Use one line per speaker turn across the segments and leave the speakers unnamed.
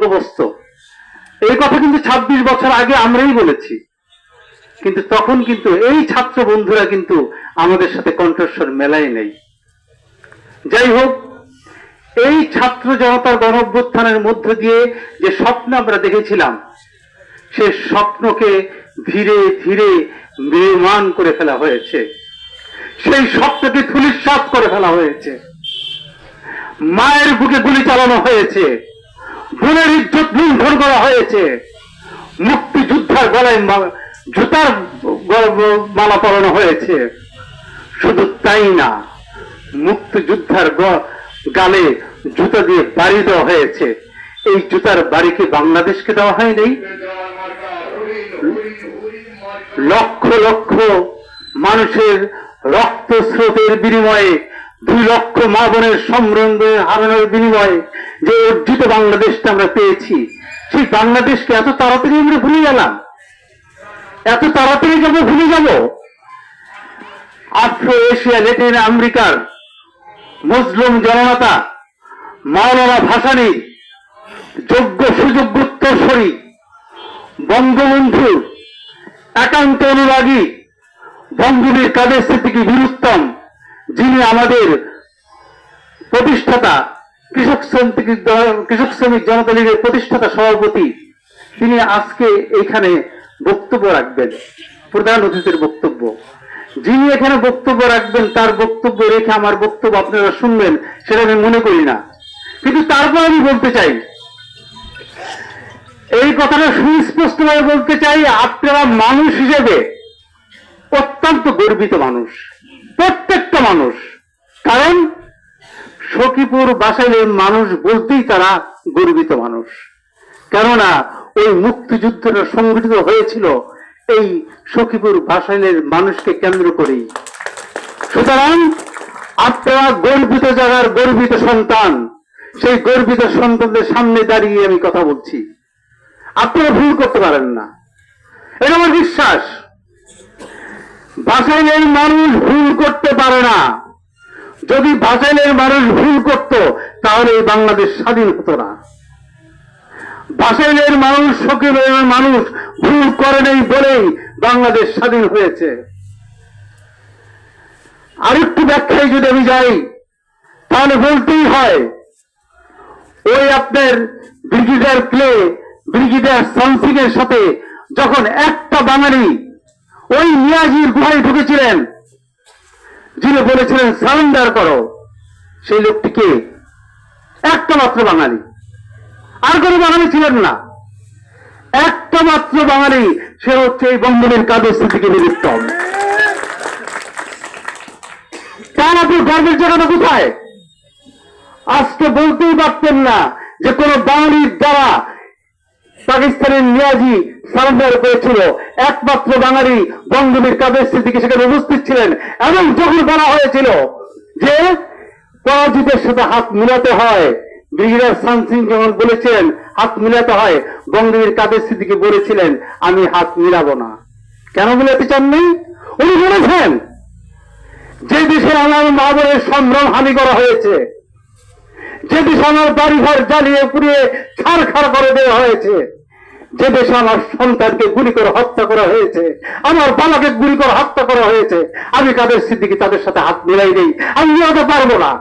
অপবস্ত। এই কথা কিন্তু 26 বছর আগে আমরাই বলেছি, কিন্তু তখন কিন্তু এই ছাত্র বন্ধুরা কিন্তু আমাদের সাথে কণ্ঠস্বর মেলায় নেই। যাই হোক, এই ছাত্র জনতার গণ অভ্যুত্থানের মধ্য দিয়ে যে স্বপ্ন আমরা দেখেছিলাম, সে স্বপ্নকে ধীরে ধীরে ম্রিয়মাণ করে ফেলা হয়েছে, সেই স্বপ্নকে ধূলিসাৎ করে ফেলা হয়েছে। মায়ের বুকে গুলি চালানো হয়েছে, বোনের ইজ্জত লুণ্ঠন করা হয়েছে, মুক্তিযোদ্ধার গলায় জুতার মালা পরানো হয়েছে। শুধু তাই না, মুক্তিযোদ্ধার গালে জুতা দিয়ে বাড়ি দেওয়া হয়েছে। এই জুতার বাড়ি কি বাংলাদেশকে দেওয়া হয়নি? লক্ষ লক্ষ মানুষের রক্ত স্রোতের বিনিময়ে, 2 লক্ষ মা বোনের সম্ভ্রম হারানোর বিনিময়ে যে অর্জিত বাংলাদেশটা আমরা পেয়েছি, সেই বাংলাদেশকে এত তাড়াতাড়ি আমরা ভুলে গেলাম? এত তাড়াতাড়ি আমরা ভুলে যাব? আফ্রো এশিয়া ল্যাটিন আমেরিকার মুসলিম জনতা মাওলানা ভাসানী যোগ্য সুযোগ্য উত্তরসূরি, বঙ্গবন্ধু একান্ত অনুরাগী, বঙ্গবীর কাদের সিদ্দিকী বীর উত্তম, যিনি আমাদের প্রতিষ্ঠাতা কৃষক শ্রমিক জনতা লীগের প্রতিষ্ঠাতা সভাপতি, তিনি আজকে এখানে বক্তব্য রাখবেন, প্রধান অতিথির বক্তব্য। যিনি এখানে বক্তব্য রাখবেন তার বক্তব্য রেখে আমার বক্তব্য আপনারা শুনবেন, সেটা আমি মনে করি না। কিন্তু তারপর আমি বলতে চাই, এই কথাটা সুস্পষ্টভাবে বলতে চাই, আপনারা মানুষ হিসেবে অত্যন্ত গর্বিত মানুষ, প্রত্যেকটা মানুষ। কারণ সখীপুর বাসাইলের মানুষ বলতেই তারা গর্বিত মানুষ, কেননা ওই মুক্তিযুদ্ধটা সংগঠিত হয়েছিল এই সখীপুর বাসাইলের মানুষকে কেন্দ্র করেই। সুতরাং আপনারা গর্বিত জায়গার গর্বিত সন্তান, সেই গর্বিত সন্তানদের সামনে দাঁড়িয়ে আমি কথা বলছি। আপনারা ভুল করতে পারেন না, এটা আমার বিশ্বাস। বাসাইলের মানুষ ভুল করতে পারে না। যদি বাসাইলের মানুষ ভুল করত তাহলে এই বাংলাদেশ স্বাধীন হতো না। বাসাইলের মানুষ, সখীপুরের মানুষ ভুল করে নেই বলেই বাংলাদেশ স্বাধীন হয়েছে। আরেকটু ব্যাখ্যায় যদি আমি যাই, তাহলে বলতেই হয়, ওই আপনার ব্রিগেডিয়ার ক্লে, ব্রিগেডিয়ার সানসিং এর সাথে যখন একটা বাঙালি ওই নিয়াজির গুহায় ঢুকেছিলেন, যিনি বলেছিলেন সারেন্ডার করো, সেই লোকটিকে একটা মাত্র বাঙালি, আর কোনো বাঙালি ছিলেন না, একটা মাত্র বাঙালি, সে হচ্ছে এই বঙ্গবীর কাদের সিদ্দিকী বীর উত্তম। তার আপনি গর্বের জায়গাটা কোথায়? আজকে বলতেই পারতেন না যে কোন বাঙালির দ্বারা পাকিস্তানের নিয়াজি সারেন্ডার করেছিল। একমাত্র বাঙালি বঙ্গবীর কাদের সিদ্দিকী সেখানে উপস্থিত ছিলেন। এবং যখন বলা হয়েছিল যে পরাজিতের সাথে হাত মিলাতে হয়, ব্রিগেডিয়ার সানসিং যখন বলেছিলেন হাত মিলাতে হয়, বঙ্গবীর কাদের সিদ্দিকী বলেছিলেন আমি হাত মিলাবো না। কেন মিলাতে চাননি? উনি বলেছেন যে দেশে আমার মা বোনের সম্ভ্রম হানি করা হয়েছে, যে দেশে আমার বাড়িঘর জ্বালিয়ে পুড়িয়ে ছাড়খাড় করে দেওয়া হয়েছে, যে দেশে আমার সন্তানকে গুলি করে হত্যা করা হয়েছে, আমার বাবাকে গুলি করে হত্যা করা হয়েছে, আমি কাদের সিদ্দিকী তাদের সাথে হাত মেলাই নেই, আমি মেলাতে পারবো না।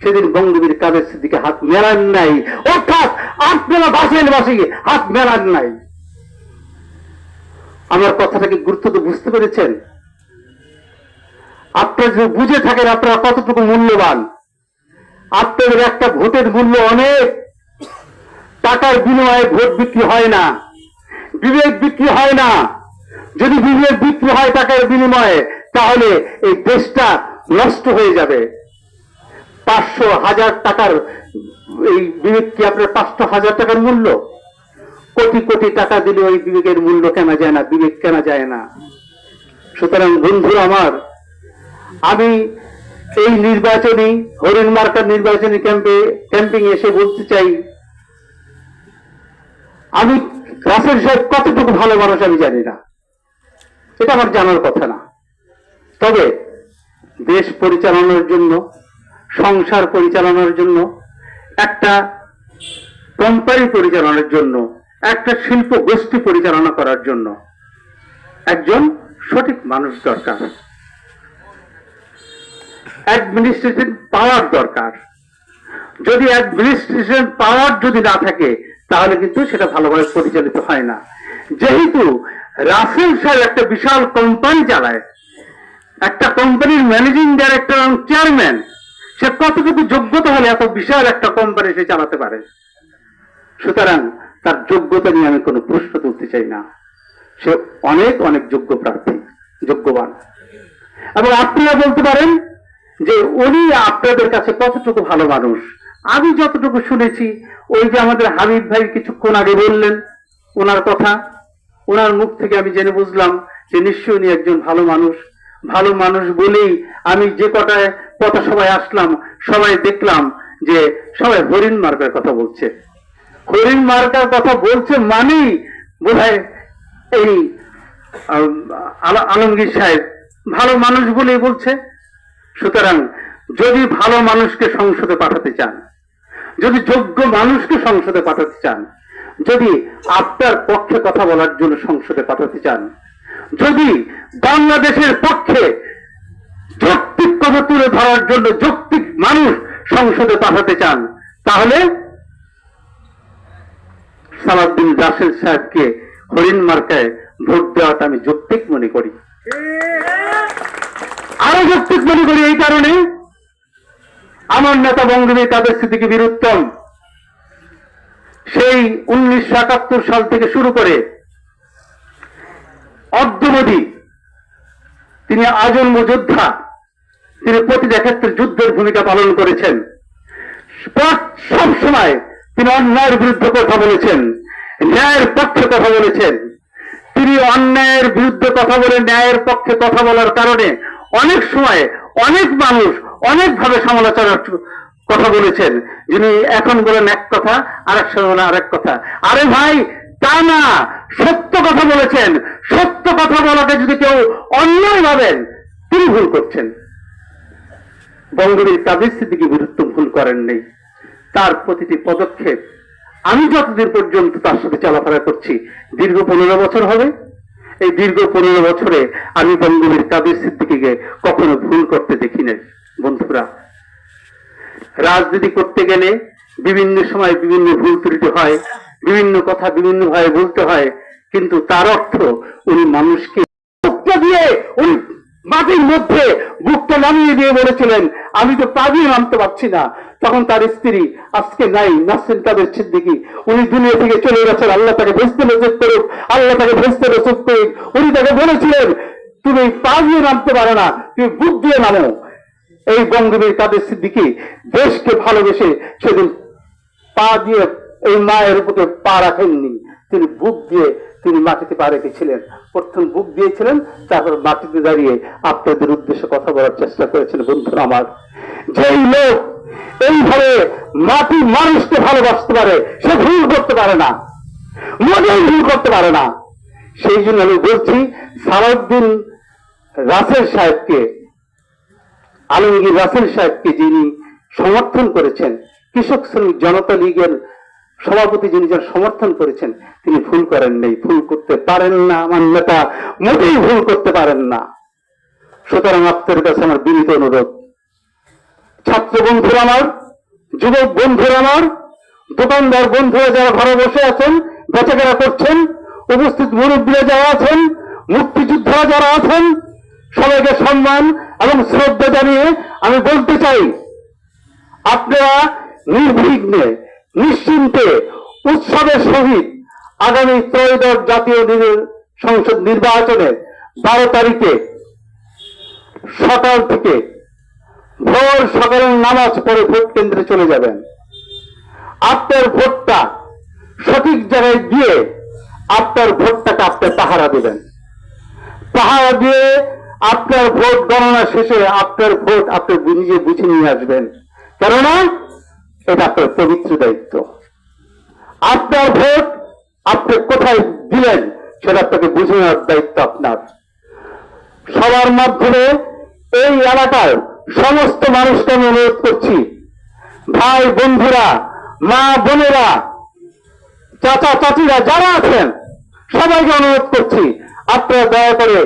সেদিন বঙ্গবীর কাদের সিদ্দিকী হাত মেলান নাই, অর্থাৎ আপনারা বাসাইলবাসী হাত মেলান নাই। আমার কথাটাকে গুরুত্ব তো বুঝতে পেরেছেন? আপনারা যদি বুঝে থাকেন আপনারা কতটুকু মূল্যবান। আপনাদের একটা ভোটের মূল্য অনেক। টাকার বিনিময়ে ভোট বিক্রি হয় না, বিবেক বিক্রি হয় না। যদি বিবেক বিক্রি হয় টাকার বিনিময়ে, তাহলে এই দেশটা নষ্ট হয়ে যাবে। 500,000 টাকার এই বিবেক কি আপনার 500,000 টাকার মূল্য? কোটি কোটি টাকা দিলে ওই বিবেকের মূল্য কেনা যায় না, বিবেক কেনা যায় না। সুতরাং বন্ধু আমার, আমি এই নির্বাচনী হরিণ মার্কার নির্বাচনী ক্যাম্পিং এসে বলতে চাই, আমি রাসেল সাহেব কতটুকু ভালো মানুষ আমি জানি না, এটা আমার জানার কথা না। তবে দেশ পরিচালনার জন্য, সংসার পরিচালনার জন্য একটা কোম্পানি পরিচালনার জন্য, একটা শিল্প গোষ্ঠী পরিচালনা করার জন্য একজন সঠিক মানুষ দরকার, অ্যাডমিনিস্ট্রেশন পাওয়ার দরকার। যদি অ্যাডমিনিস্ট্রেশন পাওয়ার যদি না থাকে তাহলে কিন্তু সেটা ভালোভাবে পরিচালিত হয় না। যেহেতু রাসেল সাহেব একটা বিশাল কোম্পানি চালায়, একটা কোম্পানির ম্যানেজিং ডাইরেক্টর এবং চেয়ারম্যান, সে কতটুকু যোগ্যতা হলে এত বিশাল একটা কোম্পানি সে চালাতে পারে। সুতরাং তার যোগ্যতা নিয়ে আমি কোনো প্রশ্ন তুলতে চাই না, সে অনেক অনেক যোগ্য প্রার্থী, যোগ্যবান। এবং আপনারা বলতে পারেন যে উনি আপনাদের কাছে কতটুকু ভালো মানুষ। আমি যতটুকু শুনেছি, ওই যে আমাদের হাবিব ভাই কিছুক্ষণ আগে বললেন ওনার কথা, ওনার মুখ থেকে আমি জেনে বুঝলাম যে নিশ্চয়ই উনি একজন ভালো মানুষ। ভালো মানুষ বলেই আমি যে কটায় কথা সবাই আসলাম, সবাই দেখলাম যে সবাই হরিণ মার্কার কথা বলছে। হরিণ মার্কার কথা বলছে মানেই বোধহয় এই আলমগীর সাহেব ভালো মানুষ বলেই বলছে। সুতরাং যদি ভালো মানুষকে সংসদে পাঠাতে চান, যদি যোগ্য মানুষকে সংসদে পাঠাতে চান, যদি আপনার পক্ষে কথা বলার জন্য সংসদে পাঠাতে চান, যদি বাংলাদেশের পক্ষে যৌক্তিক কথা তুলে ধরার জন্য যৌক্তিক মানুষ সংসদে পাঠাতে চান, তাহলে সালাউদ্দিন রাসেল সাহেবকে হরিণ মার্কায় ভোট দেওয়াটা আমি যৌক্তিক মনে করি। আরো যৌক্তিক মনে করি এই কারণে, আমার নেতা বঙ্গবীর কাদের সিদ্দিকী বীর উত্তম সেই 1971 সাল থেকে শুরু করে অদ্যবধি তিনি আজন্ম যোদ্ধা, তিনি প্রতিটা ক্ষেত্রে যুদ্ধের ভূমিকা পালন করেছেন। সব সময় তিনি অন্যায়ের বিরুদ্ধে কথা বলেছেন, ন্যায়ের পক্ষে কথা বলেছেন। তিনি অন্যায়ের বিরুদ্ধে কথা বলে ন্যায়ের পক্ষে কথা বলার কারণে অনেক সময় অনেক মানুষ অনেকভাবে সমালোচনার কথা বলেছেন। যিনি এখন বলেন এক কথা, আরেক সময় বলেন আরেক কথা। আরে ভাই, তা না, সত্য কথা বলেছেন। সত্য কথা বলাকে যদি কেউ অন্যায় ভাবেন, তিনি ভুল করছেন। বঙ্গবীর কাদের সিদ্দিকী বীর উত্তম ভুল করেন নেই। তার প্রতিটি পদক্ষেপ আমি যতদিন পর্যন্ত তার সাথে চলাফেরা করছি, দীর্ঘ 15 বছর হবে, এই দীর্ঘ 15 বছরে আমি বঙ্গবীর কাদের সিদ্দিকীকে কখনো ভুল করতে দেখি নাই। বন্ধুরা, রাজনীতি করতে গেলে বিভিন্ন সময় বিভিন্ন ভুল ত্রুটি হয়, বিভিন্ন কথা বিভিন্ন ভাবে বলতে হয়, কিন্তু তার অর্থ উনি মানুষকে দিয়ে উনি মাটির মধ্যে বুকটা নামিয়ে দিয়ে বলেছিলেন আমি তো পা দিয়ে নামতে পারছি না। তখন তার স্ত্রী আজকে নাই, নাসরিন কাদের সিদ্দিকী, উনি দুনিয়া থেকে চলে গেছেন। আল্লাহ তাকে ভেস্তে নজর করুক, আল্লাহ তাকে ভেস্তে নজর করুক। উনি তাকে বলেছিলেন তুমি পা দিয়ে নামতে পারো না, তুমি বুক দিয়ে নামো। এই বঙ্গবীর কাদের সিদ্দিকী দেশকে ভালোবেসে সেদিন পা দিয়ে এই মায়ের বুকে পা রাখেননি, তিনি বুক দিয়ে তিনি মাটিতে পা রেখেছিলেন। প্রথম বুক দিয়েছিলেন, তারপর মাটিতে দাঁড়িয়ে আপনাদের উদ্দেশ্যে কথা বলার চেষ্টা করেছেন। বন্ধুরা আমার, যেই লোক এইভাবে মাটি মানুষকে ভালোবাসতে পারে সে ভুল করতে পারে না, মোটেই ভুল করতে পারে না। সেই জন্য আমি বলছি সালাউদ্দিন রাসেল সাহেবকে, আলমগীর রাসেল সাহেবকে যিনি সমর্থন করেছেন, কৃষক শ্রমিক জনতা লীগের সভাপতি যিনি যার সমর্থন করেছেন, তিনি ভুল করেন নাই, ভুল করতে পারেন না। আমার নেতা মোটেই ভুল করতে পারেন না। সুতরাং আপনাদের কাছে আমার বিনীত অনুরোধ, ছাত্র বন্ধুরা আমার, যুবক বন্ধুরা আমার, দোকানদার বন্ধুরা যারা ঘরে বসে আছেন, বেচাকেনা করছেন, উপস্থিত মুরব্বীরা যারা আছেন, মুক্তিযোদ্ধারা যারা আছেন, সবাইকে সম্মান এবং শ্রদ্ধা জানিয়ে আমি বলতে চাই, আপনারা নির্বিঘ্নে নিশ্চিন্তে উৎসবের সহিত আগামী ত্রয়োদশ জাতীয় সংসদ নির্বাচনে 12 তারিখে সকাল থেকে ভোর সকালের নামাজ পড়ে ভোট কেন্দ্রে চলে যাবেন। আপনার ভোটটা সঠিক জায়গায় দিয়ে আপনার ভোটটাকে আপনি পাহারা দেবেন। পাহারা দিয়ে আপনার ভোট গণনা শেষে আপনার ভোট আপনি নিজে বুঝে নিয়ে আসবেন, কেননা এটা আপনার পবিত্র দায়িত্ব। আপনার ভোট আপনি কোথায় দিলেন সেটা আপনাকে বুঝে নেওয়ার দায়িত্ব আপনার। সবার মাধ্যমে এই এলাকার সমস্ত মানুষকে আমি অনুরোধ করছি, ভাই বন্ধুরা, মা বোনেরা, চাচা চাচিরা যারা আছেন সবাইকে অনুরোধ করছি, আপনারা দয়া করে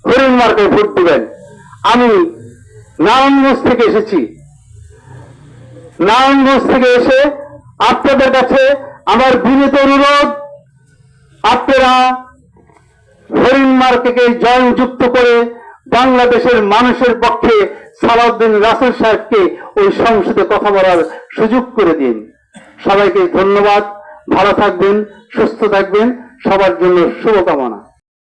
হরিণ মার্কায় ভোট দিবেন। আমি নারায়ণগঞ্জ থেকে এসেছি, নারায়ণগঞ্জ থেকে এসে আপনাদের কাছে আমার বিনীত অনুরোধ, আপনারা হরিণ মার্কাকে জয়যুক্ত করে বাংলাদেশের মানুষের পক্ষে সালাউদ্দিন রাসেল সাহেবকে ওই সংসদে কথা বলার সুযোগ করে দিন। সবাইকে ধন্যবাদ, ভালো থাকবেন, সুস্থ থাকবেন, সবার জন্য শুভকামনা।